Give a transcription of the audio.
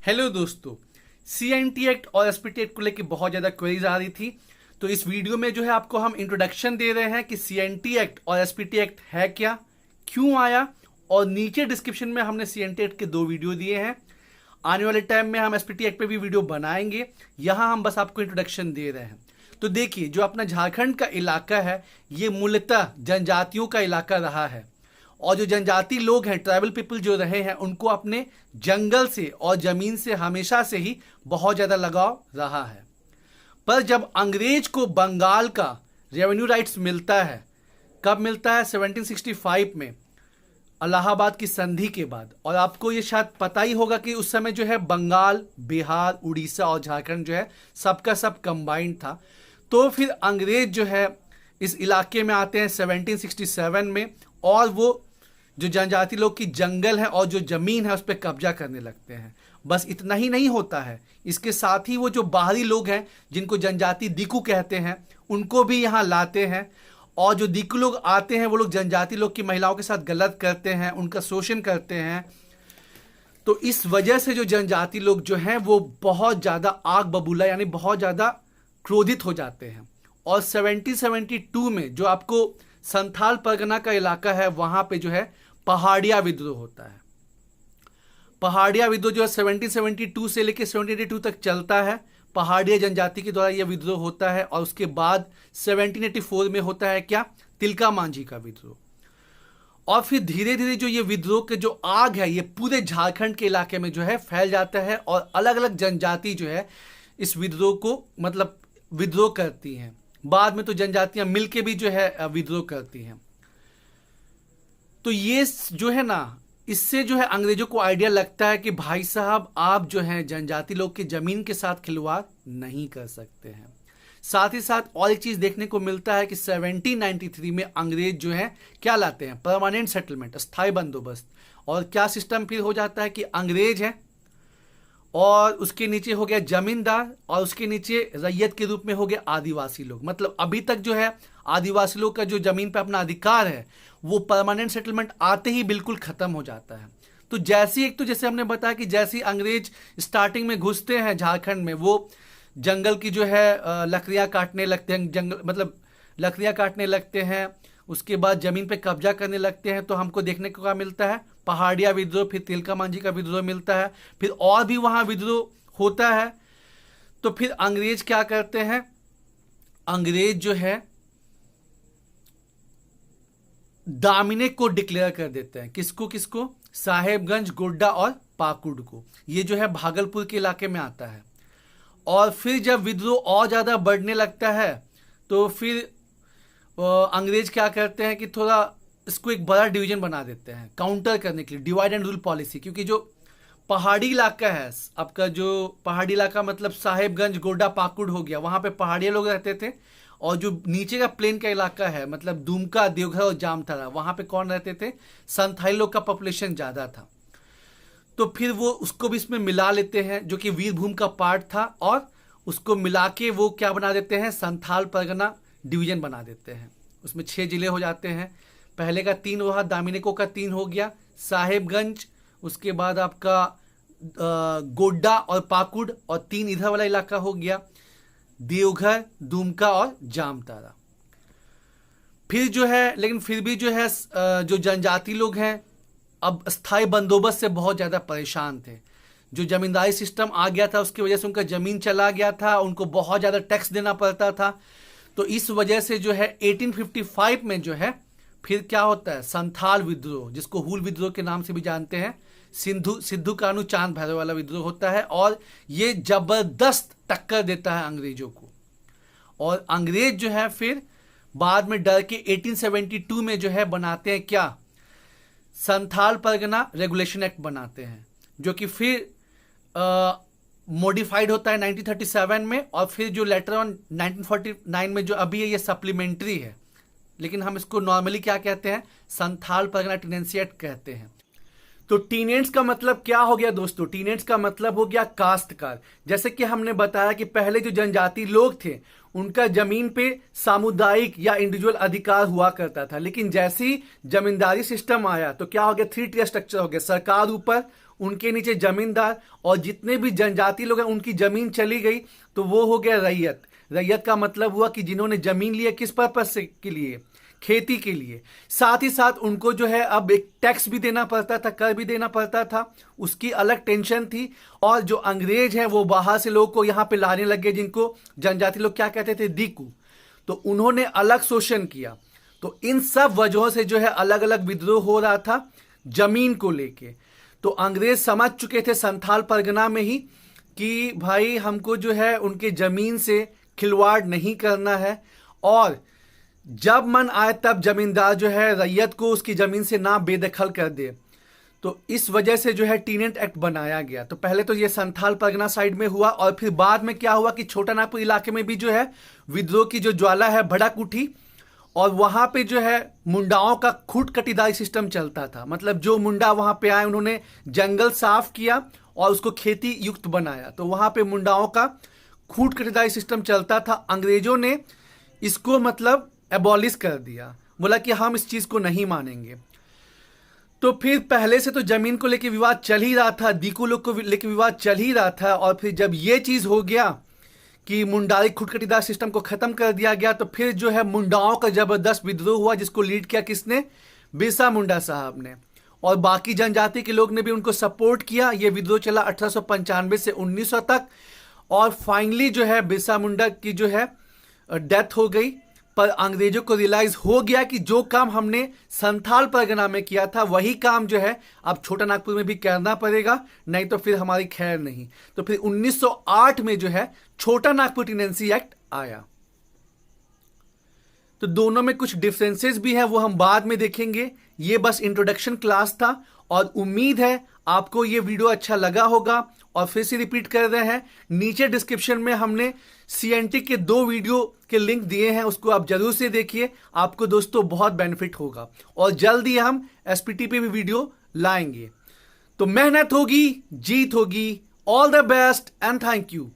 Hello दोस्तों, CNT act और SPT act को लेकर बहुत ज़्यादा क्वेरीज आ रही थी। तो इस वीडियो में जो है आपको हम इंट्रोडक्शन दे रहे हैं कि सीएनटी एक्ट और एसपीटी एक्ट है क्या, क्यों आया, और नीचे डिस्क्रिप्शन में हमने सीएनटी एक्ट के 2 वीडियो दिए हैं। आने वाले टाइम में हम एसपीटी एक्ट पे भी वीडियो बनाएंगे। यहाँ हम बस आपको इंट्रोडक्शन दे रहे हैं। तो देखिए, जो अपना झारखंड का इलाका है ये मूलतः जनजातियों का इलाका रहा है, और जो जनजाति लोग हैं, ट्राइबल पीपल जो रहे हैं, उनको अपने जंगल से और जमीन से हमेशा से ही बहुत ज़्यादा लगाव रहा है। पर जब अंग्रेज को बंगाल का रेवेन्यू राइट्स मिलता है, कब मिलता है? 1765 में, इलाहाबाद की संधि के बाद। और आपको ये शायद पता ही होगा कि उस समय जो है बंगाल, बिहार, उड़ीसा और झारखंड जो है सबका सब कंबाइंड था। तो फिर अंग्रेज जो है इस इलाके में आते हैं 1767 में, और वो जो जनजाति लोग की जंगल है और जो जमीन है उस पर कब्जा करने लगते हैं। बस इतना ही नहीं होता है, इसके साथ ही वो जो बाहरी लोग हैं जिनको जनजाति दीकू कहते हैं उनको भी यहाँ लाते हैं। और जो दीकू लोग आते हैं वो लोग जनजाति लोग की महिलाओं के साथ गलत करते हैं, उनका शोषण करते हैं। तो इस वजह से जो जनजाति लोग जो हैं वो बहुत ज़्यादा आग बबूला यानी बहुत ज़्यादा क्रोधित हो जाते हैं। और 1772 में जो आपको संथाल परगना का इलाका है वहाँ पे जो है पहाड़िया विद्रोह होता है। पहाड़िया विद्रोह जो है 1772 से लेकर 1782 तक चलता है। पहाड़िया जनजाति के द्वारा यह विद्रोह होता है। और उसके बाद 1784 में होता है क्या? तिलका मांझी का विद्रोह। और फिर धीरे धीरे जो ये विद्रोह के जो आग है ये पूरे झारखंड के इलाके में जो है फैल जाता है, और अलग अलग जनजाति जो है इस विद्रोह को मतलब विद्रोह करती हैं। बाद में तो जनजातियां मिलके भी जो है विद्रोह करती हैं। तो ये जो है ना, इससे जो है अंग्रेजों को आइडिया लगता है कि भाई साहब आप जो है जनजाति लोग की जमीन के साथ खिलवाड़ नहीं कर सकते हैं। साथ ही साथ और एक चीज देखने को मिलता है कि 1793 में अंग्रेज जो है क्या लाते हैं? परमानेंट सेटलमेंट, स्थायी बंदोबस्त। और क्या सिस्टम फिर हो जाता है कि अंग्रेज है और उसके नीचे हो गया जमींदार, और उसके नीचे रैयत के रूप में हो गया आदिवासी लोग। मतलब अभी तक जो है आदिवासी लोग का जो जमीन पे अपना अधिकार है वो परमानेंट सेटलमेंट आते ही बिल्कुल खत्म हो जाता है। तो जैसे एक तो जैसे हमने बताया कि जैसे अंग्रेज स्टार्टिंग में घुसते हैं झारखंड में, वो जंगल की जो है लकड़ियाँ काटने लगते हैं, जंगल मतलब लकड़ियाँ काटने लगते हैं, उसके बाद जमीन पे कब्जा करने लगते हैं। तो हमको देखने को क्या मिलता है? पहाड़िया विद्रोह, फिर तिलका मांझी का विद्रोह मिलता है, फिर और भी वहां विद्रोह होता है। तो फिर अंग्रेज क्या करते हैं? अंग्रेज जो है दामिने को डिक्लेयर कर देते हैं। किसको किसको? साहेबगंज, गोड्डा और पाकुड़ को। ये जो है भागलपुर के इलाके में आता है। और फिर जब विद्रोह और ज्यादा बढ़ने लगता है तो फिर अंग्रेज क्या करते हैं कि थोड़ा इसको एक बड़ा डिवीजन बना देते हैं काउंटर करने के लिए, डिवाइड एंड रूल पॉलिसी। क्योंकि जो पहाड़ी इलाका है आपका, जो पहाड़ी इलाका मतलब साहेबगंज, गोड्डा, पाकुड़ हो गया, वहां पे पहाड़िया लोग रहते थे। और जो नीचे का प्लेन का इलाका है मतलब दुमका, देवघर और जामताड़ा, वहां पे कौन रहते थे? संथाली लोग का पॉपुलेशन ज्यादा था। तो फिर वो उसको भी इसमें मिला लेते हैं जो कि वीरभूम का पार्ट था, और उसको मिला के वो क्या बना देते हैं? संथाल परगना डिवीजन बना देते हैं। उसमें 6 जिले हो जाते हैं। पहले का 3 रहा, दामिनेको का 3 हो गया, साहेबगंज, उसके बाद आपका गोड्डा और पाकुड़, और 3 इधर वाला इलाका हो गया देवघर, दुमका और जामताड़ा। फिर जो है लेकिन फिर भी जो है जो जनजाति लोग हैं अब स्थायी बंदोबस्त से बहुत ज्यादा परेशान थे। जो जमींदारी सिस्टम आ गया था उसकी वजह से उनका जमीन चला गया था, उनको बहुत ज्यादा टैक्स देना पड़ता था। तो इस वजह से जो है 1855 में जो है फिर क्या होता है? संथाल विद्रोह, जिसको हूल विद्रोह के नाम से भी जानते हैं, सिद्धू कानू चांद भैरव वाला विद्रोह होता है। और ये जबरदस्त टक्कर देता है अंग्रेजों को। और अंग्रेज जो है फिर बाद में डर के 1872 में जो है बनाते हैं क्या? संथाल परगना रेगुलेशन एक्ट बनाते हैं, जो कि फिर मॉडिफाइड होता है 1937 में। और फिर जो लेटर ऑन 1949 में जो अभी है ये सप्लीमेंट्री है, लेकिन हम इसको नॉर्मली क्या कहते हैं? संथाल परगना टेनेंसी एक्ट कहते हैं। तो टीनेंट्स का मतलब क्या हो गया दोस्तों? टीनेंट्स का मतलब हो गया काश्तकार। जैसे कि हमने बताया कि पहले जो जनजाति लोग थे उनका जमीन पे सामुदायिक या इंडिविजुअल अधिकार हुआ करता था, लेकिन जैसे ही जमींदारी सिस्टम आया तो क्या हो गया? 3 टियर स्ट्रक्चर हो गया। सरकार ऊपर, उनके नीचे जमींदार, और जितने भी जनजाति लोग हैं उनकी जमीन चली गई, तो वो हो गया रैयत। रैयत का मतलब हुआ कि जिन्होंने जमीन लिया किस पर्पज से के लिए, खेती के लिए। साथ ही साथ उनको जो है अब एक टैक्स भी देना पड़ता था, कर भी देना पड़ता था, उसकी अलग टेंशन थी। और जो अंग्रेज हैं वो बाहर से लोगों को यहाँ पे लाने लगे, जिनको जनजाति लोग क्या कहते थे, दीकू, तो उन्होंने अलग शोषण किया। तो इन सब वजहों से जो है अलग अलग विद्रोह हो रहा था जमीन को लेके। तो अंग्रेज समझ चुके थे संथाल परगना में ही कि भाई हमको जो है उनके जमीन से खिलवाड़ नहीं करना है, और जब मन आए तब जमींदार जो है रैयत को उसकी जमीन से ना बेदखल कर दे। तो इस वजह से जो है टीनेंट एक्ट बनाया गया। तो पहले तो ये संथाल परगना साइड में हुआ, और फिर बाद में क्या हुआ कि छोटा नागपुर इलाके में भी जो है विद्रोह की जो ज्वाला है भड़क उठी, और वहां पे जो है मुंडाओं का खूट कटीदारी सिस्टम चलता था। मतलब जो मुंडा वहां पे आए उन्होंने जंगल साफ किया और उसको खेती युक्त बनाया, तो वहां पे मुंडाओं का खूट कटीदारी सिस्टम चलता था। अंग्रेजों ने इसको मतलब एबॉलिश कर दिया, बोला कि हम इस चीज को नहीं मानेंगे। तो फिर पहले से तो जमीन को लेके विवाद चल ही रहा था, दीकू लोग को लेके विवाद चल ही रहा था, और फिर जब ये चीज हो गया कि मुंडाई खुटकटीदार सिस्टम को खत्म कर दिया गया, तो फिर जो है मुंडाओं का जबरदस्त विद्रोह हुआ, जिसको लीड किया किसने, बिरसा मुंडा साहब ने, और बाकी जनजाति के लोग ने भी उनको सपोर्ट किया। ये विद्रोह चला 1895 से 1900 तक, और फाइनली जो है बिरसा मुंडा की जो है डेथ हो गई। पर अंग्रेजों को रियलाइज हो गया कि जो काम हमने संथाल परगना में किया था वही काम जो है अब छोटा नागपुर में भी करना पड़ेगा, नहीं तो फिर हमारी खैर नहीं। तो फिर 1908 में जो है छोटा नागपुर टेनेंसी एक्ट आया। तो दोनों में कुछ डिफरेंसेस भी है, वो हम बाद में देखेंगे। ये बस इंट्रोडक्शन क्लास था, और उम्मीद है आपको ये वीडियो अच्छा लगा होगा। और फिर से रिपीट कर रहे हैं, नीचे डिस्क्रिप्शन में हमने सीएनटी के 2 वीडियो के लिंक दिए हैं, उसको आप जरूर से देखिए, आपको दोस्तों बहुत बेनिफिट होगा। और जल्द ही हम एसपीटी पे भी वीडियो लाएंगे। तो मेहनत होगी, जीत होगी। All the best and thank you.